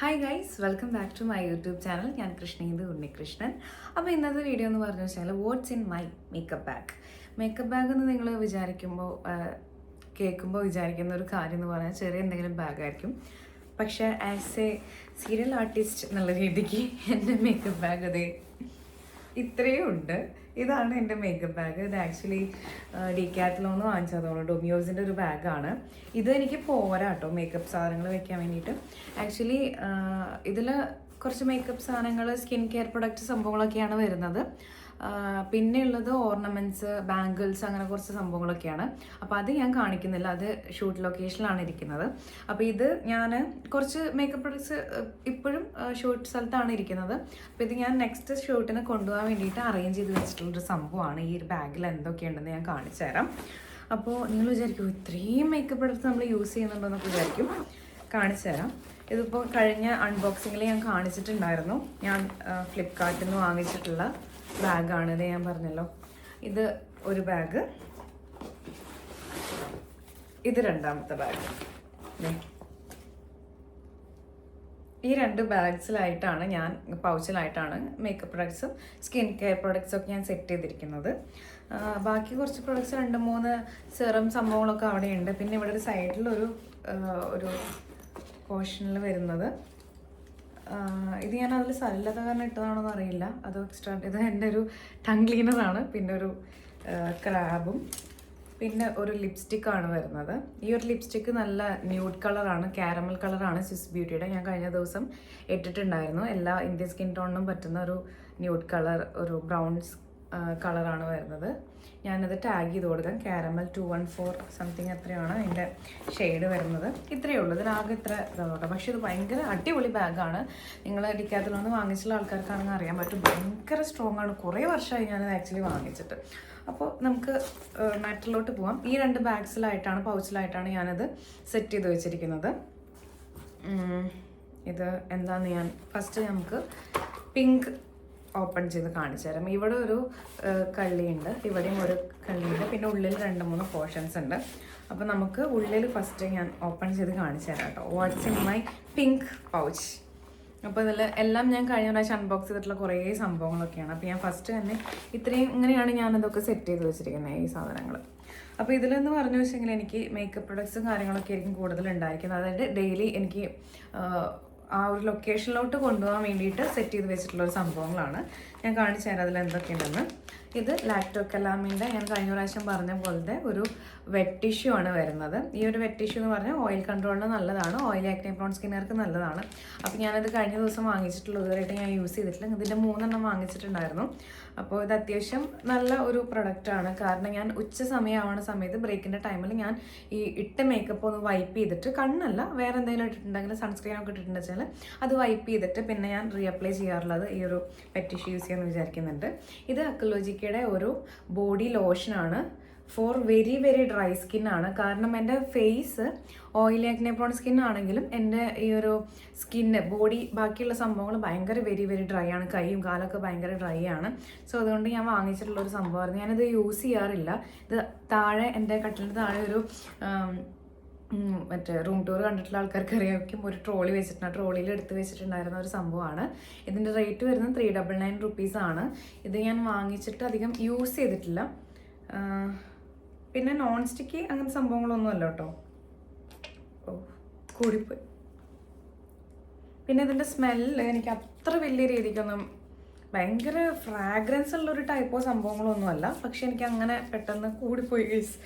Hi guys, welcome back to my YouTube channel. ഞാൻ കൃഷ്ണേന്ദു ഉണ്ണികൃഷ്ണൻ. അപ്പോൾ ഇന്നത്തെ വീഡിയോ എന്ന് പറഞ്ഞു വെച്ചാൽ what's in my makeup bag. Makeup bag എന്ന് നിങ്ങൾ കേൾക്കുമ്പോൾ വിചാരിക്കുന്ന ഒരു കാര്യം എന്ന് പറഞ്ഞാൽ ചെറിയ എന്തെങ്കിലും ബാഗായിരിക്കും. പക്ഷേ ആസ് എ സീരിയൽ ആർട്ടിസ്റ്റ് എന്നുള്ള രീതിക്ക് എൻ്റെ മേക്കപ്പ് ബാഗ് അതേ ഇത്രയും ഉണ്ട്. ഇതാണ് എൻ്റെ മേക്കപ്പ് ബാഗ്. ഇത് ആക്ച്വലി ഡിക്കാത്തലോന്ന് വാങ്ങിച്ചതാണ്. ഡൊമിയോസിൻ്റെ ഒരു ബാഗാണ് ഇത്. എനിക്ക് പോരാ കേട്ടോ മേക്കപ്പ് സാധനങ്ങൾ വെക്കാൻ വേണ്ടിയിട്ട്. ആക്ച്വലി ഇതിൽ കുറച്ച് മേക്കപ്പ് സാധനങ്ങൾ, സ്കിൻ കെയർ പ്രൊഡക്റ്റ് സംഭവങ്ങളൊക്കെയാണ് വരുന്നത്. പിന്നെ ഉള്ളത് ഓർണമെൻറ്റ്സ്, ബാംഗിൾസ്, അങ്ങനെ കുറച്ച് സംഭവങ്ങളൊക്കെയാണ്. അപ്പോൾ അത് ഞാൻ കാണിക്കുന്നില്ല, അത് ഷൂട്ട് ലൊക്കേഷനിലാണ് ഇരിക്കുന്നത്. അപ്പോൾ ഇത് ഞാൻ കുറച്ച് മേക്കപ്പ് പ്രൊഡക്ട്സ് ഇപ്പോഴും ഷൂട്ട് സ്ഥലത്താണ് ഇരിക്കുന്നത്. അപ്പോൾ ഇത് ഞാൻ നെക്സ്റ്റ് ഷൂട്ടിന് കൊണ്ടുപോകാൻ വേണ്ടിയിട്ട് അറേഞ്ച് ചെയ്ത് വെച്ചിട്ടുള്ളൊരു സംഭവമാണ്. ഈ ഒരു ബാഗിൽ എന്തൊക്കെയുണ്ടെന്ന് ഞാൻ കാണിച്ചു തരാം. അപ്പോൾ നിങ്ങൾ വിചാരിക്കും ഇത്രയും മേക്കപ്പ് പ്രൊഡക്ട്സ് നമ്മൾ യൂസ് ചെയ്യുന്നുണ്ടോ എന്നൊക്കെ വിചാരിക്കും. കാണിച്ചു തരാം. ഇതിപ്പോൾ കഴിഞ്ഞ അൺബോക്സിങ്ങിൽ ഞാൻ കാണിച്ചിട്ടുണ്ടായിരുന്നു. ഞാൻ ഫ്ലിപ്കാർട്ടിൽ നിന്ന് വാങ്ങിച്ചിട്ടുള്ള ബാഗാണ് ഇത്. ഞാൻ പറഞ്ഞല്ലോ, ഇത് ഒരു ബാഗ്, ഇത് രണ്ടാമത്തെ ബാഗ്. ഈ രണ്ട് ബാഗ്സിലായിട്ടാണ് ഞാൻ പൗച്ചിലായിട്ടാണ് മേക്കപ്പ് പ്രൊഡക്ട്സും സ്കിൻ കെയർ പ്രൊഡക്ട്സും ഒക്കെ ഞാൻ സെറ്റ് ചെയ്തിരിക്കുന്നത്. ബാക്കി കുറച്ച് പ്രൊഡക്ട്സ് 2-3 സെറം സംഭവങ്ങളൊക്കെ അവിടെയുണ്ട്. പിന്നെ ഇവിടെ ഒരു സൈഡിലൊരു പോർഷനിൽ വരുന്നത്, ഇത് ഞാൻ അതിൽ സ്ഥലമില്ലാത്ത കാരണം ഇട്ടതാണോന്ന് അറിയില്ല. അത് എക്സ്ട്രാ, ഇത് എൻ്റെ ഒരു ടങ് ക്ലീനറാണ്. പിന്നെ ഒരു ക്രാബും, പിന്നെ ഒരു ലിപ്സ്റ്റിക്കാണ് വരുന്നത്. ഈ ഒരു ലിപ്സ്റ്റിക്ക് നല്ല ന്യൂഡ് കളറാണ്, കാരമൽ കളറാണ്, സ്വിസ് ബ്യൂട്ടിയുടെ. ഞാൻ കഴിഞ്ഞ ദിവസം ഇട്ടിട്ടുണ്ടായിരുന്നു. എല്ലാ ഇന്ത്യൻ സ്കിൻ ടോണിനും പറ്റുന്ന ഒരു ന്യൂഡ് കളർ, ഒരു ബ്രൗൺ കളറാണ് വരുന്നത്. ഞാനത് ടാഗ് ചെയ്ത് കൊടുക്കാം. കാരമൽ 214 സംതിങ് എത്രയാണ് അതിൻ്റെ ഷെയ്ഡ് വരുന്നത്. ഇത്രയേ ഉള്ളൂ. ഇതിനാകെ ഇത്ര ഇതാവട്ടെ. പക്ഷേ ഇത് ഭയങ്കര അടിപൊളി ബാഗാണ്. നിങ്ങൾ ഡിക്കാത്തലോന്ന് വാങ്ങിച്ചുള്ള ആൾക്കാർക്കാണെങ്കിൽ അറിയാൻ പറ്റും, ഭയങ്കര സ്ട്രോങ് ആണ്. കുറേ വർഷമായി ഞാനത് ആക്ച്വലി വാങ്ങിച്ചിട്ട്. അപ്പോൾ നമുക്ക് മാറ്ററിലോട്ട് പോവാം. ഈ രണ്ട് ബാഗ്സിലായിട്ടാണ്, പൗച്ചിലായിട്ടാണ് ഞാനത് സെറ്റ് ചെയ്ത് വെച്ചിരിക്കുന്നത്. ഇത് എന്താണെന്ന് ഞാൻ ഫസ്റ്റ് നമുക്ക് പിങ്ക് ഓപ്പൺ ചെയ്ത് കാണിച്ചു തരാം. ഇവിടെ ഒരു കള്ളിയുണ്ട്, ഇവിടെയും ഒരു കള്ളിയുണ്ട്, പിന്നെ ഉള്ളിൽ 2-3 പോർഷൻസ് ഉണ്ട്. അപ്പോൾ നമുക്ക് ഉള്ളിൽ ഫസ്റ്റ് ഞാൻ ഓപ്പൺ ചെയ്ത് കാണിച്ചു തരാം കേട്ടോ. Watts in my pink pouch. അപ്പോൾ ഇതിൽ എല്ലാം ഞാൻ കഴിഞ്ഞ പ്രാവശ്യം അൺബോക്സ് ചെയ്തിട്ടുള്ള കുറേ സംഭവങ്ങളൊക്കെയാണ്. അപ്പോൾ ഞാൻ ഫസ്റ്റ് തന്നെ ഇങ്ങനെയാണ് ഞാനതൊക്കെ സെറ്റ് ചെയ്ത് വെച്ചിരിക്കുന്നത്, ഈ സാധനങ്ങൾ. അപ്പോൾ ഇതിലെന്ന് പറഞ്ഞു വെച്ചെങ്കിൽ എനിക്ക് മേക്കപ്പ് പ്രൊഡക്ട്സും കാര്യങ്ങളൊക്കെ ആയിരിക്കും കൂടുതൽ ഉണ്ടായിരിക്കുന്നത്. അതായത് ഡെയിലി എനിക്ക് ആ ഒരു ലൊക്കേഷനിലോട്ട് കൊണ്ടുപോകാൻ വേണ്ടിയിട്ട് സെറ്റ് ചെയ്ത് വെച്ചിട്ടുള്ളൊരു സംഭവങ്ങളാണ്. ഞാൻ കാണിച്ചു തരാം അതിൽ എന്തൊക്കെയുണ്ടെന്ന്. ഇത് ലാക്ടോകലാമിൻ്റെ, ഞാൻ കഴിഞ്ഞ പ്രാവശ്യം പറഞ്ഞ പോലത്തെ ഒരു വെറ്റ് ടിഷ്യൂ ആണ് വരുന്നത്. ഈ ഒരു വെറ്റ് ടിഷ്യൂ എന്ന് പറഞ്ഞാൽ ഓയിൽ കൺട്രോളിന് നല്ലതാണ്, ഓയിൽ ആക്നെ പ്രോൺ സ്കിന്നുകാർക്ക് നല്ലതാണ്. അപ്പോൾ ഞാനത് കഴിഞ്ഞ ദിവസം വാങ്ങിച്ചിട്ടുള്ളൂ, ഇതുവരെയായിട്ട് ഞാൻ യൂസ് ചെയ്തിട്ടില്ല. ഇതിൻ്റെ 3 വാങ്ങിച്ചിട്ടുണ്ടായിരുന്നു. അപ്പോൾ ഇത് അത്യാവശ്യം നല്ല ഒരു പ്രൊഡക്റ്റാണ്. കാരണം ഞാൻ ഉച്ച സമയമാവുന്ന സമയത്ത്, ബ്രേക്കിൻ്റെ ടൈമിൽ ഞാൻ ഈ ഇട്ട മേക്കപ്പ് ഒന്ന് വൈപ്പ് ചെയ്തിട്ട്, കണ്ണല്ല വേറെ എന്തെങ്കിലും ഇട്ടിട്ടുണ്ടെങ്കിൽ, സൺസ്ക്രീനൊക്കെ ഇട്ടിട്ടുണ്ടെന്ന് വെച്ചാൽ അത് വൈപ്പ് ചെയ്തിട്ട് പിന്നെ ഞാൻ റീഅപ്ലൈ ചെയ്യാറുള്ളത് ഈ ഒരു വെറ്റ് ടിഷ്യൂ യൂസ് ചെയ്യാമെന്ന് വിചാരിക്കുന്നുണ്ട്. ഇത് അക്കലോജിക്കയുടെ ഒരു ബോഡി ലോഷനാണ് ഫോർ വെരി വെരി ഡ്രൈ സ്കിന്നാണ്. കാരണം എൻ്റെ face oily acne prone skin ആണെങ്കിലും എൻ്റെ ഈ ഒരു സ്കിന്ന്, ബോഡി, ബാക്കിയുള്ള സംഭവങ്ങൾ ഭയങ്കര വെരി വെരി ഡ്രൈ ആണ്. കൈയും കാലൊക്കെ ഭയങ്കര ഡ്രൈ ആണ്. സോ അതുകൊണ്ട് ഞാൻ വാങ്ങിച്ചിട്ടുള്ളൊരു സംഭവമായിരുന്നു. ഞാനിത് യൂസ് ചെയ്യാറില്ല. ഇത് താഴെ, എൻ്റെ കട്ടിലിൻ്റെ താഴെ ഒരു മറ്റേ റൂം ടൂർ കണ്ടിട്ടുള്ള ആൾക്കാർക്ക് അറിയാമായിരിക്കും, ഒരു ട്രോളി വെച്ചിട്ടുണ്ട്. ആ ട്രോളിയിൽ എടുത്ത് വെച്ചിട്ടുണ്ടായിരുന്ന ഒരു സംഭവമാണ്. ഇതിൻ്റെ റേറ്റ് വരുന്നത് 399 റുപ്പീസാണ്. ഇത് ഞാൻ വാങ്ങിച്ചിട്ട് അധികം യൂസ് ചെയ്തിട്ടില്ല. പിന്നെ നോൺ സ്റ്റിക്കി അങ്ങനെ സംഭവങ്ങളൊന്നും അല്ല കേട്ടോ. ഓ, കൂടിപ്പോയി. പിന്നെ ഇതിൻ്റെ സ്മെല്ല് എനിക്ക് അത്ര വലിയ രീതിക്കൊന്നും, ഭയങ്കര ഫ്രാഗ്രൻസ് ഉള്ളൊരു ടൈപ്പോ സംഭവങ്ങളൊന്നും അല്ല. പക്ഷെ എനിക്ക് അങ്ങനെ പെട്ടെന്ന് കൂടിപ്പോയി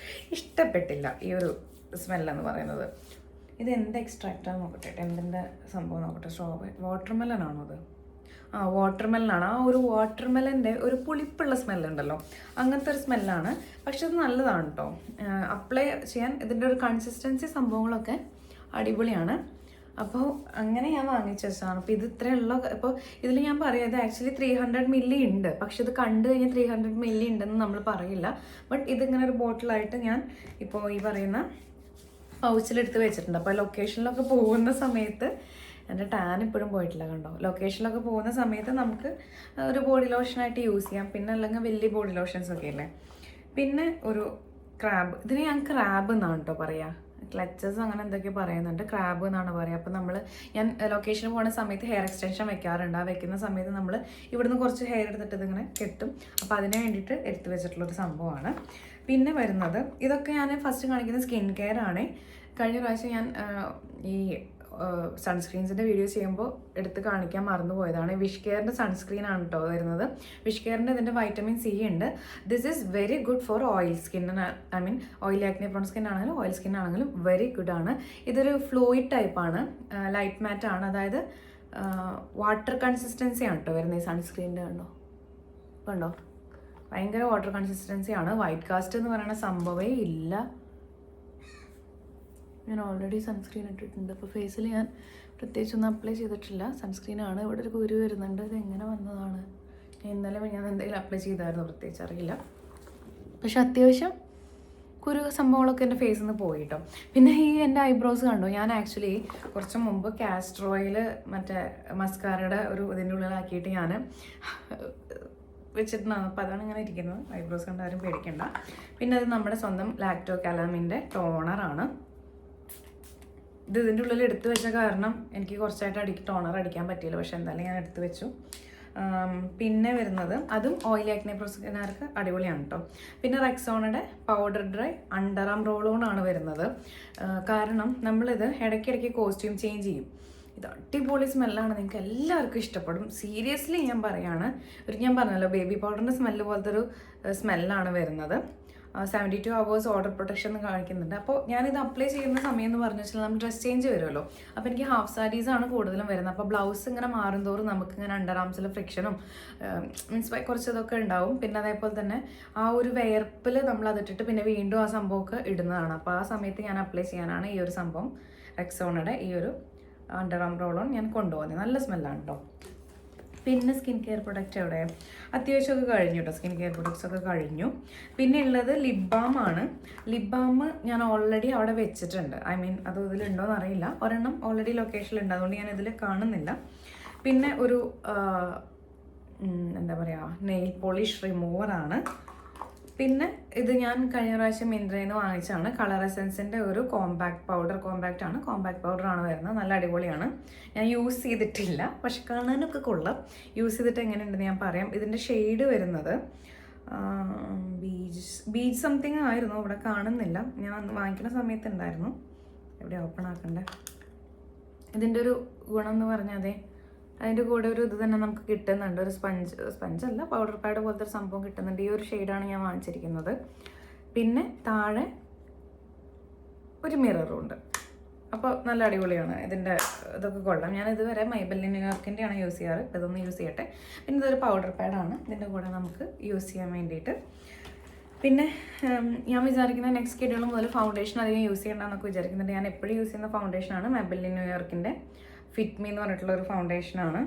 ഇഷ്ടപ്പെട്ടില്ല ഈ ഒരു സ്മെല്ലെന്ന് പറയുന്നത്. ഇത് എന്ത് എക്സ്ട്രാക്റ്റാണ് നോക്കട്ടെ, എന്തിൻ്റെ സംഭവം നോക്കട്ടെ. വാട്ടർമെലൺ ആണോ അത്? വാട്ടർമെലനാണ്. ആ ഒരു വാട്ടർമെലൻ്റെ ഒരു പുളിപ്പുള്ള സ്മെല്ലുണ്ടല്ലോ, അങ്ങനത്തെ ഒരു സ്മെല്ലാണ്. പക്ഷെ അത് നല്ലതാണ് കേട്ടോ അപ്ലൈ ചെയ്യാൻ. ഇതിൻ്റെ ഒരു കൺസിസ്റ്റൻസി സംഭവങ്ങളൊക്കെ അടിപൊളിയാണ്. അപ്പോൾ അങ്ങനെ ഞാൻ വാങ്ങിച്ചു വെച്ചതാണ്. അപ്പോൾ ഇത് ഇത്രയുള്ള, ഇപ്പോൾ ഇതിൽ ഞാൻ പറയാം ഇത് ആക്ച്വലി 300 മില്ലി ഉണ്ട്. പക്ഷെ ഇത് കണ്ടു കഴിഞ്ഞാൽ 300 മില്ലി ഉണ്ടെന്ന് നമ്മൾ പറയില്ല. ബട്ട് ഇതിങ്ങനെ ഒരു ബോട്ടിലായിട്ട് ഞാൻ ഇപ്പോൾ ഈ പറയുന്ന പൗച്ചിലെടുത്ത് വെച്ചിട്ടുണ്ട്. അപ്പോൾ ലൊക്കേഷനിലൊക്കെ പോകുന്ന സമയത്ത്, എൻ്റെ ടാൻ ഇപ്പോഴും പോയിട്ടില്ല കണ്ടോ, ലൊക്കേഷനിലൊക്കെ പോകുന്ന സമയത്ത് നമുക്ക് ഒരു ബോഡി ലോഷനായിട്ട് യൂസ് ചെയ്യാം. പിന്നെ അല്ലെങ്കിൽ വലിയ ബോഡി ലോഷൻസ് ഒക്കെ അല്ലേ. പിന്നെ ഒരു ക്രാബ്, ഇതിന് ഞാൻ ക്രാബ് എന്നാണ് കേട്ടോ പറയുക. ക്ലച്ചസ് അങ്ങനെ എന്തൊക്കെ പറയുന്നുണ്ട്, ക്രാബ് എന്നാണ് പറയുക. അപ്പോൾ ഞാൻ ലൊക്കേഷന് പോകുന്ന സമയത്ത് ഹെയർ എക്സ്റ്റൻഷൻ വെക്കാറുണ്ട്. ആ വെക്കുന്ന സമയത്ത് നമ്മൾ ഇവിടുന്ന് കുറച്ച് ഹെയർ എടുത്തിട്ട് ഇതിങ്ങനെ കെട്ടും. അപ്പോൾ അതിന് വേണ്ടിയിട്ട് എടുത്തു വെച്ചിട്ടുള്ളൊരു സംഭവമാണ്. പിന്നെ വരുന്നത് ഇതൊക്കെ ഞാൻ ഫസ്റ്റ് കാണിക്കുന്ന സ്കിൻ കെയർ ആണ്. കഴിഞ്ഞ പ്രാവശ്യം ഞാൻ ഈ സൺസ്ക്രീൻസിൻ്റെ വീഡിയോ ചെയ്യുമ്പോൾ എടുത്ത് കാണിക്കാൻ മറന്നുപോയതാണ്. വിഷ് കെയറിൻ്റെ സൺസ്ക്രീൻ ആണ് കേട്ടോ വരുന്നത്. വിഷ് കെയറിൻ്റെ ഇതിൻ്റെ വൈറ്റമിൻ സി ഉണ്ട്. This is very good for oil skin. I mean oil acne prone skin ആണെങ്കിലും ഓയിൽ സ്കിൻ ആണെങ്കിലും വെരി ഗുഡ് ആണ്. ഇതൊരു ഫ്ലൂയിഡ് ടൈപ്പാണ്, ലൈറ്റ് മാറ്റ് ആണ്, അതായത് വാട്ടർ കൺസിസ്റ്റൻസി ആണ് കേട്ടോ വരുന്നത്. ഈ സൺസ്ക്രീനിൻ്റെ കണ്ടോ ഭയങ്കര വാട്ടർ കൺസിസ്റ്റൻസി ആണ്. വൈറ്റ് കാസ്റ്റ് എന്ന് പറയുന്ന സംഭവമേ ഇല്ല. ഞാൻ ഓൾറെഡി സൺസ്ക്രീൻ ഇട്ടിട്ടുണ്ട്. അപ്പോൾ ഫേസിൽ ഞാൻ പ്രത്യേകിച്ചൊന്നും അപ്ലൈ ചെയ്തിട്ടില്ല. സൺസ്ക്രീനാണ്. ഇവിടെ ഒരു കുരു വരുന്നുണ്ട്. ഇത് എങ്ങനെ വന്നതാണ്? ഇന്നലെ ഞാൻ എന്തെങ്കിലും അപ്ലൈ ചെയ്തായിരുന്നു, പ്രത്യേകിച്ച് അറിയില്ല. പക്ഷെ അത്യാവശ്യം കുരു സംഭവങ്ങളൊക്കെ എൻ്റെ ഫേസിൽ നിന്ന് പോയി കേട്ടോ. പിന്നെ ഈ എൻ്റെ ഐബ്രോസ് കണ്ടോ, ഞാൻ ആക്ച്വലി കുറച്ച് മുമ്പ് കാസ്റ്റർ ഓയിൽ മറ്റേ മസ്കാരയുടെ ഒരു ഇതിൻ്റെ ഉള്ളിലാക്കിയിട്ട് ഞാൻ വെച്ചിട്ടുണ്ടാകും. അപ്പോൾ അതാണ് ഇങ്ങനെ ഇരിക്കുന്നത്. ഐബ്രോസ് കണ്ട് ആരും പേടിക്കണ്ട. പിന്നെ അത് നമ്മുടെ സ്വന്തം ലാക്ടോ കാലാമിൻ്റെ ടോണറാണ്. ഇത് ഇതിൻ്റെ ഉള്ളിൽ എടുത്തു വെച്ച കാരണം എനിക്ക് കുറച്ചായിട്ട് ടോണർ അടിക്കാൻ പറ്റിയില്ല. പക്ഷെ എന്തായാലും ഞാൻ എടുത്തു വെച്ചു. പിന്നെ വരുന്നത് അതും ഓയിൽ ആക്നെ പ്രോസ്കിനാർക്ക് അടിപൊളിയാണ് കേട്ടോ. പിന്നെ റെക്സോണയുടെ powder dry under arm roll on ആണ് വരുന്നത്. കാരണം നമ്മളിത് ഇടയ്ക്കിടയ്ക്ക് കോസ്റ്റ്യൂം ചേഞ്ച് ചെയ്യും. ഇത് അടിപൊളി സ്മെല്ലാണ്, നിങ്ങൾക്ക് എല്ലാവർക്കും ഇഷ്ടപ്പെടും. സീരിയസ്ലി ഞാൻ പറയാണ്. ഞാൻ പറഞ്ഞല്ലോ ബേബി പൗഡറിൻ്റെ സ്മെല്ല് പോലത്തെ ഒരു സ്മെല്ലാണ് വരുന്നത്. 72 hours ഓർഡർ പ്രൊട്ടക്ഷൻ എന്ന് കാണിക്കുന്നുണ്ട്. അപ്പോൾ ഞാനിത് അപ്ലൈ ചെയ്യുന്ന സമയം എന്ന് പറഞ്ഞു വെച്ചാൽ നമ്മൾ ഡ്രസ് ചേഞ്ച് വരുമല്ലോ. അപ്പോൾ എനിക്ക് ഹാഫ് സാരീസാണ് കൂടുതലും വരുന്നത്. അപ്പോൾ ബ്ലൗസ് ഇങ്ങനെ മാറും തോറും നമുക്കിങ്ങനെ അണ്ടർ ആംസിൽ ഫ്രിക്ഷനും മീൻസ് കുറച്ച് ഇതൊക്കെ ഉണ്ടാവും. പിന്നെ അതേപോലെ തന്നെ ആ ഒരു വിയർപ്പിൽ നമ്മൾ അതിട്ടിട്ട് പിന്നെ വീണ്ടും ആ സംഭവമൊക്കെ ഇടുന്നതാണ്. അപ്പോൾ ആ സമയത്ത് ഞാൻ അപ്ലൈ ചെയ്യാനാണ് ഈ ഒരു സംഭവം റെക്സോണയുടെ ഈ ഒരു അണ്ടർ ആം റോൾ ഓൺ ഞാൻ കൊണ്ടുപോകുന്നത്. നല്ല സ്മെല്ലാണ് കേട്ടോ. പിന്നെ സ്കിൻ കെയർ പ്രൊഡക്റ്റ് എവിടെ അത്യാവശ്യമൊക്കെ കഴിഞ്ഞു കേട്ടോ. സ്കിൻ കെയർ പ്രൊഡക്ട്സ് ഒക്കെ കഴിഞ്ഞു. പിന്നെ ഉള്ളത് ലിപ് ബാം ആണ്. ലിപ് ബാം ഞാൻ ഓൾറെഡി അവിടെ വെച്ചിട്ടുണ്ട്. ഐ മീൻ അത് ഇതിലുണ്ടോയെന്ന് അറിയില്ല. ഒരെണ്ണം ഓൾറെഡി ലൊക്കേഷനിലുണ്ട്, അതുകൊണ്ട് ഞാൻ ഇതിൽ കാണുന്നില്ല. പിന്നെ ഒരു എന്താ പറയുക നെയിൽ പോളിഷ് റിമൂവറാണ്. പിന്നെ ഇത് ഞാൻ കഴിഞ്ഞ പ്രാവശ്യം മിന്ത്രയിൽ നിന്ന് വാങ്ങിച്ചാണ്. കളർ എസൻസിൻ്റെ ഒരു കോമ്പാക്ട് പൗഡറാണ് വരുന്നത്. നല്ല അടിപൊളിയാണ്. ഞാൻ യൂസ് ചെയ്തിട്ടില്ല, പക്ഷെ കാണാനൊക്കെ കൊള്ളാം. യൂസ് ചെയ്തിട്ട് എങ്ങനെയുണ്ടെന്ന് ഞാൻ പറയാം. ഇതിൻ്റെ ഷെയ്ഡ് വരുന്നത് ബീച്ച് സംതിങ് ആയിരുന്നു, ഇവിടെ കാണുന്നില്ല. ഞാൻ അന്ന് വാങ്ങിക്കുന്ന സമയത്ത് ഉണ്ടായിരുന്നു. എവിടെ ഓപ്പൺ ആക്കണ്ടേ. ഇതിൻ്റെ ഒരു ഗുണം എന്ന് പറഞ്ഞാൽ അതെ അതിൻ്റെ കൂടെ ഒരു ഇത് തന്നെ നമുക്ക് കിട്ടുന്നുണ്ട്. ഒരു സ്പഞ്ചല്ല, പൗഡർ പാഡ് പോലത്തെ ഒരു സംഭവം കിട്ടുന്നുണ്ട്. ഈ ഒരു ഷെയ്ഡാണ് ഞാൻ വാങ്ങിച്ചിരിക്കുന്നത്. പിന്നെ താഴെ ഒരു മിററും ഉണ്ട്. അപ്പോൾ നല്ല അടിപൊളിയാണ്. ഇതിൻ്റെ ഇതൊക്കെ കൊള്ളാം. ഞാൻ ഇതുവരെ മൈബെല്ലിൻ ന്യൂയോർക്കിൻ്റെയാണ് യൂസ് ചെയ്യാറ്. ഇതൊന്ന് യൂസ് ചെയ്യട്ടെ. പിന്നെ ഇതൊരു പൗഡർ പാഡാണ് ഇതിൻ്റെ കൂടെ നമുക്ക് യൂസ് ചെയ്യാൻ വേണ്ടിയിട്ട്. പിന്നെ ഞാൻ വിചാരിക്കുന്ന നെക്സ്റ്റ് ഷെഡ്യൂൾ മുതൽ ഫൗണ്ടേഷൻ അധികം യൂസ് ചെയ്യണമെന്നൊക്കെ വിചാരിക്കുന്നുണ്ട്. ഞാൻ എപ്പോഴും യൂസ് ചെയ്യുന്ന ഫൗണ്ടേഷനാണ് മൈബെല്ലിൻ ന്യൂയോർക്കിൻ്റെ ഫിറ്റ് മീ എന്ന് പറഞ്ഞിട്ടുള്ള ഒരു ഫൗണ്ടേഷനാണ്.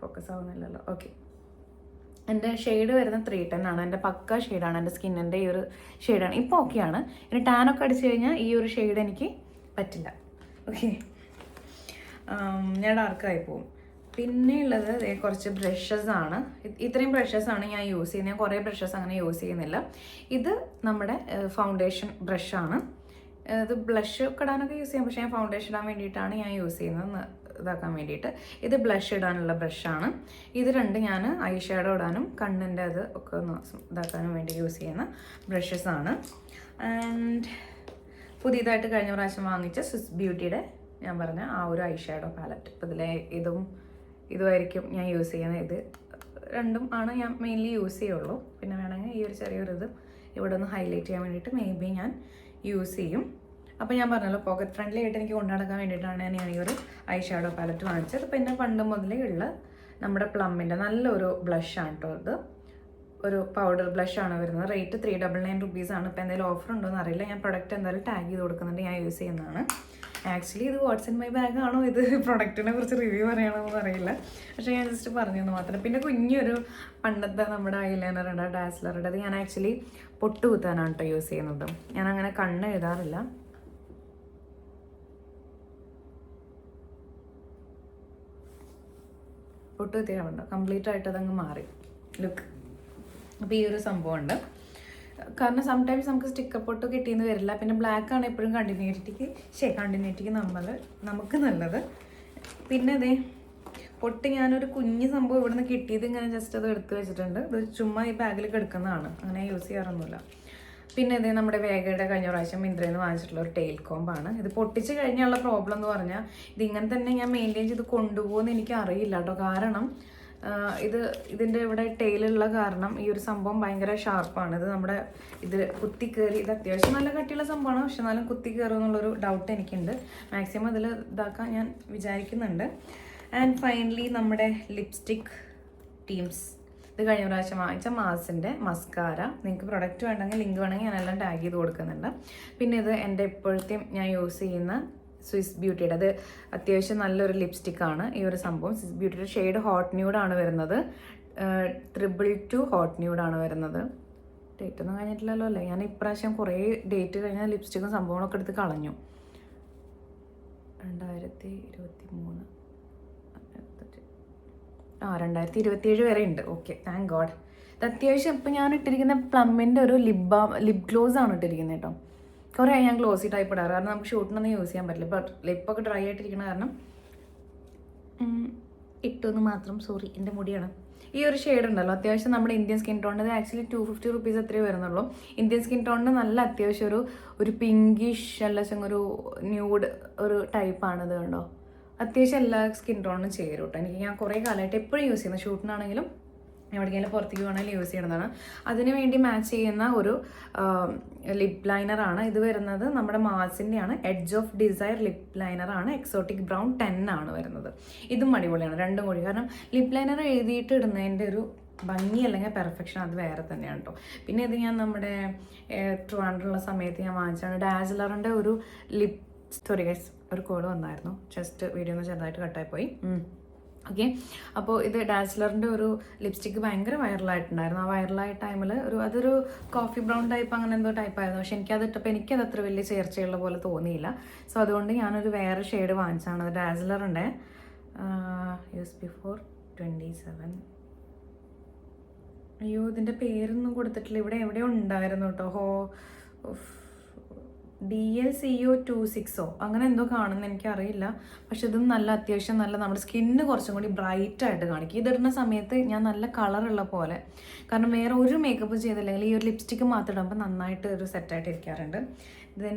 ഫോക്കസ് ആവുന്നില്ലല്ലോ. ഓക്കെ, എൻ്റെ ഷെയ്ഡ് വരുന്ന 310 ആണ്. എൻ്റെ പക്ക ഷെയ്ഡാണ്. എൻ്റെ സ്കിന്നിൻ്റെ ഈ ഒരു ഷെയ്ഡാണ്. ഇപ്പോൾ ഓക്കെയാണ്. ഇനി ടാനൊക്കെ അടിച്ചു കഴിഞ്ഞാൽ ഈ ഒരു ഷെയ്ഡ് എനിക്ക് പറ്റില്ല. ഓക്കെ, ഞാൻ ഡാർക്കായി പോവും. പിന്നെ ഉള്ളത് കുറച്ച് ബ്രഷസ് ആണ്. ഇത്രയും ബ്രഷസ് ആണ് ഞാൻ യൂസ് ചെയ്യുന്നത്. ഞാൻ കുറേ ബ്രഷസ് അങ്ങനെ യൂസ് ചെയ്യുന്നില്ല. ഇത് നമ്മുടെ ഫൗണ്ടേഷൻ ബ്രഷാണ്. ഇത് ബ്ലഷ് ഒക്കെ ഇടാനൊക്കെ യൂസ് ചെയ്യാം, പക്ഷേ ഞാൻ ഫൗണ്ടേഷൻ ഇടാൻ വേണ്ടിയിട്ടാണ് ഞാൻ യൂസ് ചെയ്യുന്നത്, ഇതാക്കാൻ വേണ്ടിയിട്ട്. ഇത് ബ്ലഷ് ഇടാനുള്ള ബ്രഷാണ്. ഇത് രണ്ട് ഞാൻ ഐ ഷാഡോ ഇടാനും കണ്ണിൻ്റെ അത് ഒക്കെ ഒന്ന് ഇതാക്കാനും വേണ്ടി യൂസ് ചെയ്യുന്ന ബ്രഷസ് ആണ്. ആൻഡ് പുതിയതായിട്ട് കഴിഞ്ഞ പ്രാവശ്യം വാങ്ങിച്ച സ്വിസ് ബ്യൂട്ടിയുടെ ഞാൻ പറഞ്ഞ ആ ഒരു ഐ ഷാഡോ പാലറ്റ്. ഇപ്പോൾ ഇതിലെ ഇതുമായിരിക്കും ഞാൻ യൂസ് ചെയ്യുന്നത്. ഇത് രണ്ടും ആണ് ഞാൻ മെയിൻലി യൂസ് ചെയ്യുള്ളൂ. പിന്നെ വേണമെങ്കിൽ ഈ ഒരു ചെറിയൊരു ഇത് ഇവിടെ ഒന്ന് ഹൈലൈറ്റ് ചെയ്യാൻ വേണ്ടിയിട്ട് മേ ബി ഞാൻ യൂസ് ചെയ്യും. അപ്പോൾ ഞാൻ പറഞ്ഞല്ലോ പോക്കറ്റ് ഫ്രണ്ട്ലി ആയിട്ട് എനിക്ക് കൊണ്ടുനടക്കാൻ വേണ്ടിയിട്ടാണ് ഞാൻ ഈ ഒരു ഐ ഷാഡോ പാലറ്റ് വാങ്ങിച്ചത്. പിന്നെ പണ്ട് മുതലേ ഉള്ള നമ്മുടെ പ്ലമ്മിൻ്റെ നല്ലൊരു ബ്ലഷാണ് കേട്ടോ. ഇത് ഒരു പൗഡർ ബ്ലഷാണ് വരുന്നത്. Rate 399 rupees. ഇപ്പോൾ എന്തെങ്കിലും ഓഫർ ഉണ്ടോ എന്ന് അറിയില്ല. ഞാൻ പ്രൊഡക്റ്റ് എന്തായാലും ടാഗ് ചെയ്ത് കൊടുക്കുന്നുണ്ട്. ഞാൻ യൂസ് ചെയ്യുന്നതാണ്. ആക്ച്വലി ഇത് വാട്ട്സ് ഇൻ മൈ ബാഗ് ആണോ, ഇത് പ്രൊഡക്റ്റിനെ കുറിച്ച് റിവ്യൂ പറയണമെന്ന് അറിയില്ല. പക്ഷേ ഞാൻ ജസ്റ്റ് പറഞ്ഞെന്ന് മാത്രം. പിന്നെ കുഞ്ഞൊരു പണ്ടത്തെ നമ്മുടെ ഐലൈനറുടെ ഡാസ്ലറുടെ അത് ഞാൻ ആക്ച്വലി പൊട്ട് കുത്താനാണ് കേട്ടോ യൂസ് ചെയ്യുന്നത്. ഞാൻ അങ്ങനെ കണ്ണ് എഴുതാറില്ല. പൊട്ട് കുത്തിയാവുണ്ട് കംപ്ലീറ്റ് ആയിട്ട് അതങ്ങ് മാറി ലുക്ക്. അപ്പോൾ ഈ ഒരു സംഭവമുണ്ട്. കാരണം സംടൈംസ് നമുക്ക് സ്റ്റിക്കർ പൊട്ട് കിട്ടിയെന്ന് വരില്ല. പിന്നെ ബ്ലാക്ക് ആണ് എപ്പോഴും കണ്ടിന്യൂറ്റിക്ക് നമുക്ക് നല്ലത്. പിന്നെ അതെ പൊട്ട് ഞാനൊരു കുഞ്ഞ് സംഭവം ഇവിടെ നിന്ന് കിട്ടിയത് ഇങ്ങനെ ജസ്റ്റ് അത് എടുത്ത് വെച്ചിട്ടുണ്ട്. ഇത് ചുമ്മാ ഈ ബാഗിൽ കിടക്കുന്നതാണ്, അങ്ങനെ യൂസ് ചെയ്യാറൊന്നുമില്ല. പിന്നെ ഇത് നമ്മുടെ വേഗയുടെ കഴിഞ്ഞ പ്രാവശ്യം മിന്ത്രയിൽ നിന്ന് വാങ്ങിച്ചിട്ടുള്ള ഒരു ടെയിൽ കോമ്പാണ്. ഇത് പൊട്ടിച്ച് കഴിഞ്ഞുള്ള പ്രോബ്ലം എന്ന് പറഞ്ഞാൽ ഇതിങ്ങനെ തന്നെ ഞാൻ മെയിൻറ്റെയിൻ ചെയ്ത് കൊണ്ടുപോകുമെന്ന് എനിക്ക് അറിയില്ല കേട്ടോ. കാരണം ഇതിൻ്റെ ഇവിടെ ടെയിലുള്ള കാരണം ഈ ഒരു സംഭവം ഭയങ്കര ഷാർപ്പാണ്. ഇത് കുത്തി കയറി, ഇത് അത്യാവശ്യം നല്ല കട്ടിയുള്ള സംഭവമാണ്, പക്ഷെ എന്നാലും കുത്തി കയറും എന്നുള്ളൊരു ഡൗട്ട് എനിക്കുണ്ട്. മാക്സിമം ഇതിൽ ഇതാക്കാൻ ഞാൻ വിചാരിക്കുന്നുണ്ട്. ആൻഡ് ഫൈനലി നമ്മുടെ ലിപ്സ്റ്റിക് ടീംസ്. ഇത് കഴിഞ്ഞ പ്രാവശ്യം വാങ്ങിച്ച മാസിൻ്റെ മസ്കാര. നിങ്ങൾക്ക് പ്രൊഡക്റ്റ് വേണമെങ്കിൽ ലിങ്ക് വേണമെങ്കിൽ ഞാനെല്ലാം ടാഗ് ചെയ്ത് കൊടുക്കുന്നുണ്ട്. പിന്നെ ഇത് എൻ്റെ ഇപ്പോഴത്തെയും ഞാൻ യൂസ് ചെയ്യുന്ന സ്വിസ് ബ്യൂട്ടിയുടെ, അത് അത്യാവശ്യം നല്ലൊരു ലിപ്സ്റ്റിക്കാണ് ഈ ഒരു സംഭവം. സ്വിസ് ബ്യൂട്ടിയുടെ ഷെയ്ഡ് ഹോട്ട് ന്യൂഡാണ് വരുന്നത്, 222 ഹോട്ട് ന്യൂഡാണ് വരുന്നത്. ഡേറ്റ് ഒന്നും കഴിഞ്ഞിട്ടില്ലല്ലോ അല്ലേ? ഞാൻ ഇപ്രാവശ്യം കുറേ ഡേറ്റ് കഴിഞ്ഞ ലിപ്സ്റ്റിക്കും സംഭവങ്ങളൊക്കെ എടുത്ത് കളഞ്ഞു. 2023 2027 വരെ ഉണ്ട്. Okay, thank God. ഇത് അത്യാവശ്യം ഇപ്പം ഞാൻ ഇട്ടിരിക്കുന്ന പ്ലമ്മിൻ്റെ ഒരു ലിപ് ഗ്ലോസ് ആണ് ഇട്ടിരിക്കുന്നത് കേട്ടോ. കുറേ ഞാൻ ഗ്ലോസി ടൈപ്പ് ഇടാറ്, കാരണം നമുക്ക് ഷൂട്ടിനൊന്നും യൂസ് ചെയ്യാൻ പറ്റില്ല. ബട്ട് ലിപ്പൊക്കെ ഡ്രൈ ആയിട്ടിരിക്കുന്ന കാരണം ഇട്ടെന്ന് മാത്രം. സോറി, എൻ്റെ മുടിയാണ്. ഈ ഒരു ഷെയ്ഡ് ഉണ്ടല്ലോ, അത്യാവശ്യം നമ്മുടെ ഇന്ത്യൻ സ്കിൻ ടോണിന് ഇത് ആക്ച്വലി 250 റുപ്പീസ് അത്രയേ വരുന്നുള്ളൂ. ഇന്ത്യൻ സ്കിൻ ടോണിന് നല്ല അത്യാവശ്യം ഒരു പിങ്കിഷ് അല്ലെങ്കിൽ ഒരു ന്യൂഡ് ഒരു ടൈപ്പാണിത് കണ്ടോ. അത്യാവശ്യം എല്ലാ സ്കിൻ ടോണിനും ചേരും കേട്ടോ. ഞാൻ കുറേ കാലമായിട്ട് എപ്പോഴും യൂസ് ചെയ്യുന്നത്, ഷൂട്ടിനാണെങ്കിലും എവിടേക്കെങ്കിലും പുറത്തേക്ക് വേണമെങ്കിലും യൂസ് ചെയ്യുന്നതാണ്. അതിന് വേണ്ടി മാച്ച് ചെയ്യുന്ന ഒരു ലിപ് ലൈനറാണ് ഇത് വരുന്നത്. നമ്മുടെ മാസിൻ്റെയാണ്, എഡ്ജ് ഓഫ് ഡിസയർ ലിപ് ലൈനറാണ്. എക്സോട്ടിക് ബ്രൗൺ 10 ആണ് വരുന്നത്. ഇതും അടിപൊളിയാണ്, രണ്ടും കൂടി. കാരണം ലിപ് ലൈനർ എഴുതിയിട്ട് ഇടുന്നതിൻ്റെ ഒരു ഭംഗി അല്ലെങ്കിൽ പെർഫെക്ഷൻ അത് വേറെ തന്നെയാണ് കേട്ടോ. പിന്നെ ഇത് ഞാൻ നമ്മുടെ ട്രിവാൻഡ്രമുള്ള സമയത്ത് ഞാൻ വാങ്ങിച്ചാണ്. ഡാസ്ലറിൻ്റെ ഒരു സോറി ഗൈസ്, ഒരു കോൾ വന്നായിരുന്നു, ജസ്റ്റ് വീഡിയോ ഒന്ന് ചെറുതായിട്ട് കട്ടായിപ്പോയി. ഓക്കെ, അപ്പോൾ ഇത് ഡാസ്ലറിൻ്റെ ഒരു ലിപ്സ്റ്റിക്ക് ഭയങ്കര വൈറലായിട്ടുണ്ടായിരുന്നു. ആ വൈറലായ ടൈമിൽ അതൊരു കോഫി ബ്രൗൺ ടൈപ്പ് അങ്ങനെ എന്തോ ടൈപ്പായിരുന്നു. പക്ഷെ എനിക്കത് അത്ര വലിയ ചേർച്ചയുള്ള പോലെ തോന്നിയില്ല. സോ അതുകൊണ്ട് ഞാനൊരു വേറെ ഷെയ്ഡ് വാങ്ങിച്ചാണ്. അത് ഡാസ്ലറിൻ്റെ യൂസ് ബിഫോർ 27. അയ്യോ, ഇതിൻ്റെ പേരൊന്നും കൊടുത്തിട്ടില്ല. എവിടെയോ ഉണ്ടായിരുന്നു കേട്ടോ. DLCO26 അങ്ങനെ എന്തോ കാണുന്നത് എനിക്കറിയില്ല. പക്ഷെ ഇതും നല്ല അത്യാവശ്യം നല്ല നമ്മുടെ സ്കിന്ന് കുറച്ചും കൂടി ബ്രൈറ്റ് ആയിട്ട് കാണിക്കും. ഇതിടുന്ന സമയത്ത് ഞാൻ നല്ല കളറുള്ള പോലെ, കാരണം വേറെ ഒരു മേക്കപ്പ് ചെയ്തില്ലെങ്കിൽ ഈ ഒരു ലിപ്സ്റ്റിക്ക് മാത്രം ഇടുമ്പോൾ നന്നായിട്ട് ഒരു സെറ്റായിട്ട് ഇരിക്കാറുണ്ട്.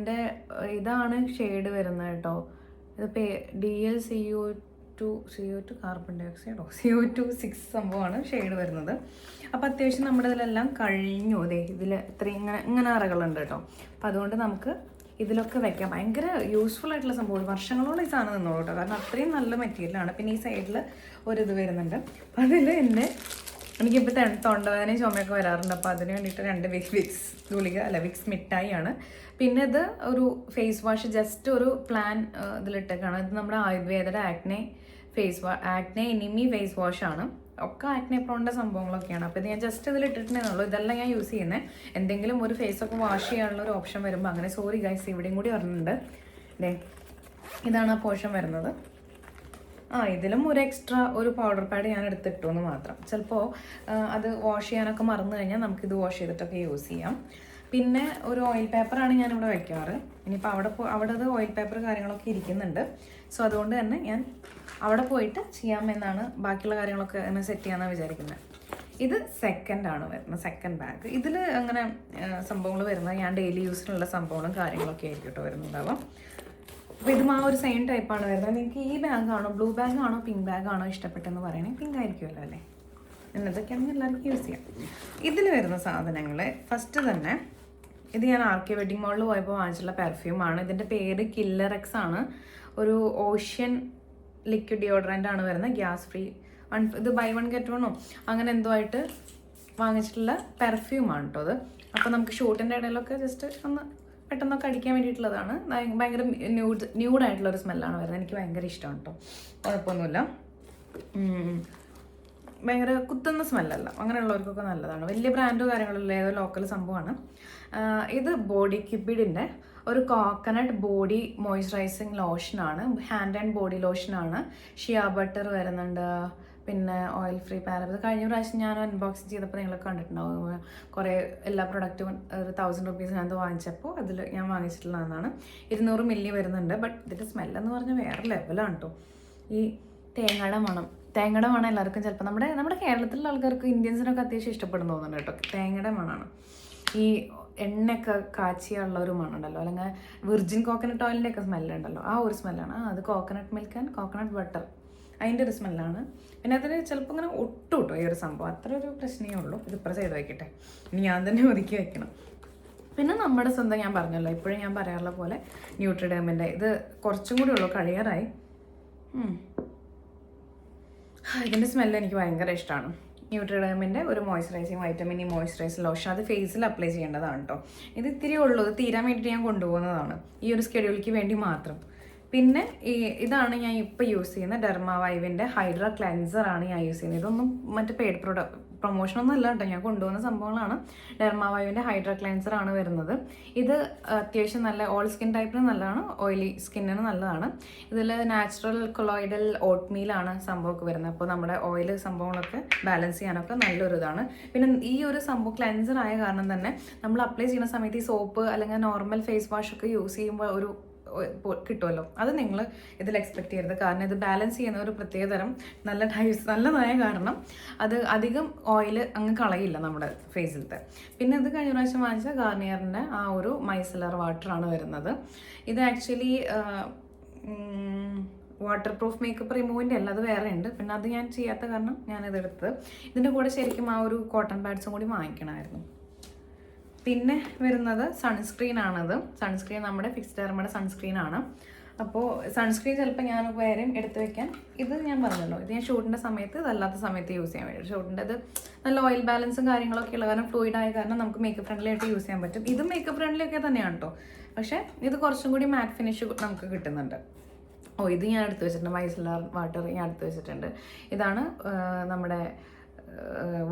ഇതാണ് ഷെയ്ഡ് വരുന്നത് കേട്ടോ. ഇത് DLCO2 കാർബൺ ഡൈ ഓക്സൈഡോ CO26 സംഭവമാണ് ഷെയ്ഡ് വരുന്നത്. അപ്പോൾ അത്യാവശ്യം നമ്മുടെ ഇതിലെല്ലാം കഴിഞ്ഞു. ഇതിൽ ഇത്രയും ഇങ്ങനെ അറകളുണ്ട് കേട്ടോ. അപ്പോൾ അതുകൊണ്ട് നമുക്ക് ഇതിലൊക്കെ വെക്കാം. ഭയങ്കര യൂസ്ഫുൾ ആയിട്ടുള്ള സംഭവം. വർഷങ്ങളോളം ഈ സാധനം നിന്നോളൂ കേട്ടോ, കാരണം അത്രയും നല്ല മെറ്റീരിയലാണ്. പിന്നെ ഈ സൈഡിൽ ഒരിത് വരുന്നുണ്ട്. അപ്പം അതിൽ എനിക്കിപ്പോൾ തൊണ്ടവേദനയും ചുമയൊക്കെ വരാറുണ്ട്. അപ്പോൾ അതിന് വേണ്ടിയിട്ട് 2 വിക്സ് ഗുളിക വിക്സ് മിഠായിയാണ്. പിന്നെ ഇത് ഒരു ഫേസ് വാഷ്, ജസ്റ്റ് ഒരു പ്ലാൻ ഇതിലിട്ടേക്കാണ്. ഇത് നമ്മുടെ ആയുർവേദയുടെ ആക്നെ എനിമി ഫേസ് വാഷാണ്. ഒക്കെ ആക്നെ പ്രോണിൻ്റെ സംഭവങ്ങളൊക്കെയാണ്. അപ്പോൾ ഇത് ഞാൻ ജസ്റ്റ് ഇതിൽ ഇട്ടിട്ടുണ്ടെന്നുള്ളൂ. ഇതെല്ലാം ഞാൻ യൂസ് ചെയ്യുന്നത് എന്തെങ്കിലും ഒരു ഫേസൊക്കെ വാഷ് ചെയ്യാനുള്ള ഒരു ഓപ്ഷൻ വരുമ്പോൾ. അങ്ങനെ സോറി ഗൈസ്, ഇവിടെയും കൂടി വരുന്നുണ്ട്. ഇതാണ് ആ പോർഷൻ വരുന്നത്. ഇതിലും ഒരു എക്സ്ട്രാ ഒരു പൗഡർ പാഡ് ഞാൻ എടുത്തിട്ടു എന്ന് മാത്രം. ചിലപ്പോൾ അത് വാഷ് ചെയ്യാനൊക്കെ മറന്നു കഴിഞ്ഞാൽ നമുക്കിത് വാഷ് ചെയ്തിട്ടൊക്കെ യൂസ് ചെയ്യാം. പിന്നെ ഒരു ഓയിൽ പേപ്പറാണ് ഞാനിവിടെ വയ്ക്കാറ്. ഇനിയിപ്പോൾ അവിടെ അത് ഓയിൽ പേപ്പർ കാര്യങ്ങളൊക്കെ ഇരിക്കുന്നുണ്ട്. സോ അതുകൊണ്ട് തന്നെ ഞാൻ അവിടെ പോയിട്ട് ചെയ്യാമെന്നാണ്, ബാക്കിയുള്ള കാര്യങ്ങളൊക്കെ എന്നെ സെറ്റ് ചെയ്യാമെന്നാണ് വിചാരിക്കുന്നത്. ഇത് സെക്കൻഡാണ് വരുന്നത്, സെക്കൻഡ് ബാഗ്. ഇതിൽ അങ്ങനെ സംഭവങ്ങൾ വരുന്നത് ഞാൻ ഡെയിലി യൂസിനുള്ള സംഭവങ്ങളും കാര്യങ്ങളൊക്കെ ആയിരിക്കും കേട്ടോ വരുന്നുണ്ടാവാം. അപ്പോൾ ഇതും ആ ഒരു സെയിം ടൈപ്പാണ് വരുന്നത്. നിങ്ങൾക്ക് ഈ ബാഗാണോ, ബ്ലൂ ബാഗാണോ, പിങ്ക് ബാഗാണോ ഇഷ്ടപ്പെട്ടെന്ന് പറയണേ. പിങ്ക് ആയിരിക്കുമല്ലോ അല്ലേ? എന്നതൊക്കെയാണെങ്കിൽ എല്ലാവർക്കും യൂസ് ചെയ്യാം. ഇതിൽ വരുന്ന സാധനങ്ങൾ ഫസ്റ്റ് തന്നെ ഇത് ഞാൻ RK വെഡിങ് മോളിൽ പോയപ്പോൾ വാങ്ങിച്ചിട്ടുള്ള പെർഫ്യൂമാണ്. ഇതിൻ്റെ പേര് കില്ലർ എക്സ് ആണ്. ഒരു ഓഷ്യൻ ലിക്വിഡ് ഡിയോഡറൻ്റ് ആണ് വരുന്നത്, ഗ്യാസ് ഫ്രീ. ഇത് ബൈ 1 get 1 അങ്ങനെ എന്തോ ആയിട്ട് വാങ്ങിച്ചിട്ടുള്ള പെർഫ്യൂമാണ് കേട്ടോ അത്. അപ്പോൾ നമുക്ക് ഷൂട്ടിൻ്റെ ഇടയിലൊക്കെ ജസ്റ്റ് ഒന്ന് പെട്ടെന്നൊക്കെ അടിക്കാൻ വേണ്ടിയിട്ടുള്ളതാണ്. ഭയങ്കര ന്യൂഡായിട്ടുള്ളൊരു സ്മെല്ലാണ് വരുന്നത്. എനിക്ക് ഭയങ്കര ഇഷ്ടമാണ് കേട്ടോ, കുഴപ്പമൊന്നുമില്ല. ഭയങ്കര കുത്തുന്ന സ്മെല്ലല്ല, അങ്ങനെയുള്ളവർക്കൊക്കെ നല്ലതാണ്. വലിയ ബ്രാൻഡോ കാര്യങ്ങളല്ല, ഏതോ ലോക്കൽ സംഭവമാണ്. ഇത് ബോഡി കിബിഡിൻ്റെ ഒരു കോക്കനട്ട് ബോഡി മോയ്സ്ചറൈസിങ് ലോഷനാണ്, ഹാൻഡ് ആൻഡ് ബോഡി ലോഷനാണ്. ഷിയ ബട്ടർ വരുന്നുണ്ട്, പിന്നെ ഓയിൽ ഫ്രീ പാരബ്. കഴിഞ്ഞ പ്രാവശ്യം ഞാൻ അൺബോക്സിങ് ചെയ്തപ്പോൾ നിങ്ങൾ കണ്ടിട്ടുണ്ടാവും, കുറേ എല്ലാ പ്രൊഡക്റ്റും ഒരു 1000 റുപ്പീസിനകത്ത് വാങ്ങിച്ചപ്പോൾ അതിൽ ഞാൻ വാങ്ങിച്ചിട്ടുള്ളതാണ്. 200 മില്ലി വരുന്നുണ്ട്. ബട്ട് ഇതിൻ്റെ സ്മെല്ലെന്ന് പറഞ്ഞാൽ വേറെ ലെവലാണ് കേട്ടോ. ഈ തേങ്ങയുടെ മണം എല്ലാവർക്കും ചിലപ്പോൾ നമ്മുടെ കേരളത്തിലുള്ള ആൾക്കാർക്ക്, ഇന്ത്യൻസിനൊക്കെ അത്യാവശ്യം ഇഷ്ടപ്പെടുന്നു തോന്നുന്നുണ്ട് കേട്ടോ. തേങ്ങയുടെ മണമാണ്. ഈ എണ്ണയൊക്കെ കാച്ചിയുള്ള ഒരു മണമുണ്ടല്ലോ, അല്ലെങ്കിൽ വിർജിൻ കോക്കനട്ട് ഓയിലിൻ്റെ ഒക്കെ സ്മെല്ലുണ്ടല്ലോ, ആ ഒരു സ്മെല്ലാണ്. അത് coconut milk and coconut butter, അതിൻ്റെ ഒരു സ്മെല്ലാണ്. പിന്നെ അതിന് ചിലപ്പോൾ ഇങ്ങനെ ഒട്ടും കിട്ടും ഈ ഒരു സംഭവം. അത്ര ഒരു പ്രശ്നമേ ഉള്ളൂ. ഇതിപ്പോൾ ചെയ്ത് വയ്ക്കട്ടെ, ഇനി ഞാൻ തന്നെ ഒതുക്കി വയ്ക്കണം. പിന്നെ നമ്മുടെ സ്വന്തം, ഞാൻ പറഞ്ഞല്ലോ ഇപ്പോഴും ഞാൻ പറയാറുള്ള പോലെ, ന്യൂട്രിഡേമിൻ്റെ ഇത് കുറച്ചും കൂടി ഉള്ളൂ, കഴിയാറായി. ഇതിൻ്റെ സ്മെല്ല് എനിക്ക് ഭയങ്കര ഇഷ്ടമാണ്. ന്യൂട്രിഡേമിൻ്റെ ഒരു moisturising vitamin E moisturising lotion, അത് ഫേസിൽ അപ്ലൈ ചെയ്യേണ്ടതാണ് കേട്ടോ. ഇത് ഇത്തിരി ഉള്ളൂ, ഇത് തീരാൻ വേണ്ടിയിട്ട് ഞാൻ കൊണ്ടുപോകുന്നതാണ് ഈ ഒരു സ്കെഡ്യൂളിക്ക് വേണ്ടി മാത്രം. പിന്നെ ഇതാണ് ഞാൻ ഇപ്പോൾ യൂസ് ചെയ്യുന്ന ഡെർമാവൈവിൻ്റെ ഹൈഡ്ര ക്ലെൻസറാണ് ഞാൻ യൂസ് ചെയ്യുന്നത്. ഇതൊന്നും മറ്റേ പെയ്ഡ് പ്രൊമോഷനൊന്നും അല്ല കേട്ടോ, ഞാൻ കൊണ്ടുപോകുന്ന സംഭവങ്ങളാണ്. ഡെർമാവൈവിൻ്റെ ഹൈഡ്ര ക്ലെൻസറാണ് വരുന്നത്. ഇത് അത്യാവശ്യം നല്ല ഓൾ സ്കിൻ ടൈപ്പിന് നല്ലതാണ്, ഓയിലി സ്കിന്നിന് നല്ലതാണ്. ഇതിൽ നാച്ചുറൽ കൊളോയിഡൽ ഓട്ട്മീലാണ് സംഭവമൊക്കെ വരുന്നത്. അപ്പോൾ നമ്മുടെ ഓയിൽ സംഭവങ്ങളൊക്കെ ബാലൻസ് ചെയ്യാനൊക്കെ നല്ലൊരു ഇതാണ്. പിന്നെ ഈ ഒരു സംഭവം ക്ലെൻസർ ആയ കാരണം തന്നെ നമ്മൾ അപ്ലൈ ചെയ്യുന്ന സമയത്ത് ഈ സോപ്പ് അല്ലെങ്കിൽ നോർമൽ ഫേസ് വാഷ് ഒക്കെ യൂസ് ചെയ്യുമ്പോൾ ഒരു കിട്ടുമല്ലോ, അത് നിങ്ങൾ ഇതിൽ എക്സ്പെക്ട് ചെയ്യരുത്. കാരണം ഇത് ബാലൻസ് ചെയ്യുന്ന ഒരു പ്രത്യേകതരം നല്ലതായ കാരണം അത് അധികം ഓയിൽ അങ്ങ് കളയില്ല നമ്മുടെ ഫേസിലത്തെ. പിന്നെ ഇത് കഴിഞ്ഞ പ്രാവശ്യം വാങ്ങിച്ച ഗാർണിയറിൻ്റെ ആ ഒരു മൈസലർ വാട്ടറാണ് വരുന്നത്. ഇത് ആക്ച്വലി വാട്ടർ പ്രൂഫ് മേക്കപ്പ് റിമൂവിൻ്റെ അല്ല, അത് വേറെ ഉണ്ട്. പിന്നെ അത് ഞാൻ ചെയ്യാത്ത കാരണം ഞാനിതെടുത്തത്. ഇതിൻ്റെ കൂടെ ശരിക്കും ആ ഒരു കോട്ടൺ പാഡ്സും കൂടി വാങ്ങിക്കണമായിരുന്നു. പിന്നെ വരുന്നത് സൺസ്ക്രീൻ ആണത്. സൺസ്ക്രീൻ നമ്മുടെ ഫിക്സ്ഡ് ഡെർമയുടെ സൺസ്ക്രീൻ ആണ്. അപ്പോൾ സൺസ്ക്രീൻ ചിലപ്പോൾ ഞാൻ വേറെയും എടുത്ത് വെക്കാൻ, ഇത് ഞാൻ പറഞ്ഞല്ലോ, ഇത് ഞാൻ ഷൂട്ടിൻ്റെ സമയത്ത്, ഇതല്ലാത്ത സമയത്ത് യൂസ് ചെയ്യാൻ വേണ്ടി. ഷൂട്ടിൻ്റെ ഇത് നല്ല ഓയിൽ ബാലൻസും കാര്യങ്ങളൊക്കെ ഉള്ള കാരണം, ഫ്ലൂയിഡ് ആയ കാരണം നമുക്ക് മേക്കപ്പ് ഫ്രണ്ട്ലി ആയിട്ട് യൂസ് ചെയ്യാൻ പറ്റും. ഇത് മേക്കപ്പ് ഫ്രണ്ട്ലി ഒക്കെ തന്നെയാണ് കേട്ടോ, പക്ഷേ ഇത് കുറച്ചും കൂടി മാറ്റ് ഫിനിഷ് നമുക്ക് കിട്ടുന്നുണ്ട്. ഇത് ഞാൻ എടുത്ത് വെച്ചിട്ടുണ്ട്, മൈസലർ വാട്ടർ ഞാൻ എടുത്ത് വെച്ചിട്ടുണ്ട്. ഇതാണ് നമ്മുടെ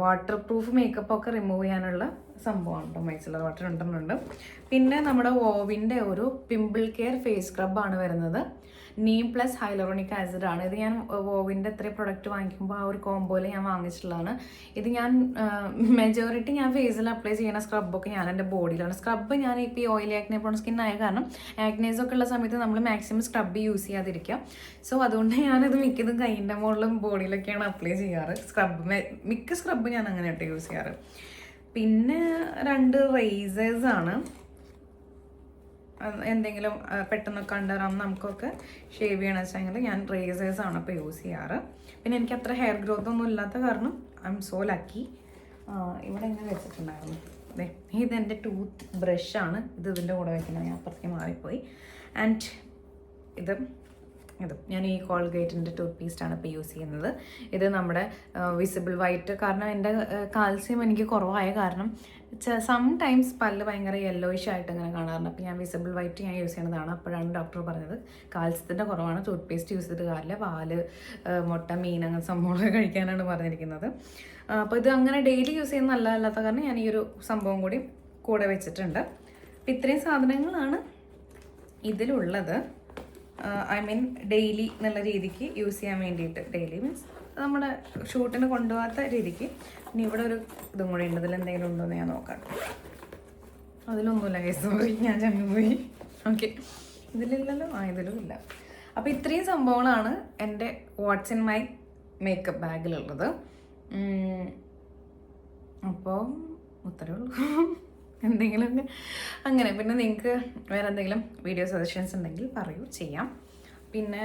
വാട്ടർ പ്രൂഫ് മേക്കപ്പ് ഒക്കെ റിമൂവ് ചെയ്യാനുള്ള സംഭവമാണ് കേട്ടോ, മൈസലർ വാട്ടർ ഉണ്ടെന്നുണ്ട്. പിന്നെ നമ്മുടെ വോവിൻ്റെ ഒരു പിമ്പിൾ കെയർ ഫേസ് സ്ക്രബാണ് വരുന്നത്. നീം പ്ലസ് ഹൈലറോണിക് ആസിഡ് ആണ്. ഇത് ഞാൻ വോവിൻ്റെ എത്രയും പ്രൊഡക്റ്റ് വാങ്ങിക്കുമ്പോൾ ആ ഒരു കോംബോയിൽ ഞാൻ വാങ്ങിച്ചിട്ടുള്ളതാണ്. ഇത് ഞാൻ മെജോറിറ്റി ഞാൻ ഫേസിൽ അപ്ലൈ ചെയ്യുന്ന സ്ക്രബൊക്കെ ഞാൻ എൻ്റെ ബോഡിയിലാണ്. സ്ക്രബ് ഞാൻ ഇപ്പോൾ ഈ ഓയിലി ആക്നെ പ്രോൺ സ്കിൻ ആയ കാരണം ആക്നേസൊക്കെ ഉള്ള സമയത്ത് നമ്മൾ മാക്സിമം സ്ക്രബ് യൂസ് ചെയ്യാതിരിക്കുക. സോ അതുകൊണ്ട് ഞാനത് മിക്കതും കൈയിൻ്റെ മുകളിലും ബോഡിയിലൊക്കെയാണ് അപ്ലൈ ചെയ്യാറ്. മിക്ക സ്ക്രബ് ഞാൻ അങ്ങനെയായിട്ട് യൂസ് ചെയ്യാറ്. പിന്നെ 2 റേസേഴ്സാണ്. എന്തെങ്കിലും പെട്ടെന്നൊക്കെ അണ്ടറാം നമുക്കൊക്കെ ഷേവ് ചെയ്യണമെന്ന് വെച്ചെങ്കിൽ ഞാൻ റേസേഴ്സാണ് ഇപ്പോൾ യൂസ് ചെയ്യാറ്. പിന്നെ എനിക്ക് അത്ര ഹെയർ ഗ്രോത്ത് ഒന്നും ഇല്ലാത്ത കാരണം ഐ എം സോ ലക്കി. ഇവിടെ ഇങ്ങനെ വെച്ചിട്ടുണ്ടായിരുന്നു. അതെ, ഇതെൻ്റെ ടൂത്ത് ബ്രഷാണ്. ഇതിൻ്റെ കൂടെ വെക്കുന്നത്, ഞാൻ അപ്പുറത്തേക്ക് മാറിപ്പോയി. ആൻഡ് ഇത് ഞാൻ ഈ കോൾഗേറ്റിൻ്റെ ടൂത്ത് പേസ്റ്റാണ് ഇപ്പോൾ യൂസ് ചെയ്യുന്നത്. ഇത് നമ്മുടെ വിസിബിൾ വൈറ്റ്, കാരണം എൻ്റെ കാൽസ്യം എനിക്ക് കുറവായ കാരണം സംടൈംസ് പല്ല് ഭയങ്കര യെല്ലോയിഷ് ആയിട്ട് ഇങ്ങനെ കാണാറുണ്ട്. അപ്പോൾ ഞാൻ വിസിബിൾ വൈറ്റ് ഞാൻ യൂസ് ചെയ്യുന്നതാണ്. അപ്പോഴാണ് ഡോക്ടർ പറഞ്ഞത് കാൽസ്യത്തിൻ്റെ കുറവാണ്, ടൂത്ത് പേസ്റ്റ് യൂസ് ചെയ്തിട്ട് കാര്യമില്ല, പാല്, മുട്ട, മീൻ അങ്ങനെ സംഭവങ്ങളൊക്കെ കഴിക്കാനാണ് പറഞ്ഞിരിക്കുന്നത്. അപ്പോൾ ഇത് അങ്ങനെ ഡെയിലി യൂസ് ചെയ്യുന്ന നല്ലതല്ലാത്ത കാരണം ഞാൻ ഈ ഒരു സംഭവം കൂടി കൂടെ വെച്ചിട്ടുണ്ട്. അപ്പോൾ ഇത്രയും സാധനങ്ങളാണ് ഇതിലുള്ളത്. ഐ മീൻ ഡെയിലി എന്നുള്ള രീതിക്ക് യൂസ് ചെയ്യാൻ വേണ്ടിയിട്ട്. ഡെയിലി മീൻസ് നമ്മുടെ ഷൂട്ടിന് കൊണ്ടുപോകാത്ത രീതിക്ക്. ഇനി ഇവിടെ ഒരു ഇതും കൂടി ഉണ്ട്, ഇതിലെന്തെങ്കിലും ഉണ്ടോ എന്ന് ഞാൻ നോക്കാം. അതിലൊന്നുമില്ല, സോറി, ഞാൻ ചങ്ങുപോയി. ഓക്കെ, ഇതിലില്ലല്ലോ, ഇതിലും ഇല്ല. അപ്പോൾ ഇത്രയും സംഭവങ്ങളാണ് എൻ്റെ വാട്ട്സ് ഇൻ മൈ മേക്കപ്പ് ബാഗിലുള്ളത്. അപ്പോൾ ഉത്തരവേ ഉള്ളൂ. എന്തെങ്കിലും അങ്ങനെ. പിന്നെ നിങ്ങൾക്ക് വേറെ എന്തെങ്കിലും വീഡിയോ സജഷൻസ് ഉണ്ടെങ്കിൽ പറയൂ, ചെയ്യാം. പിന്നെ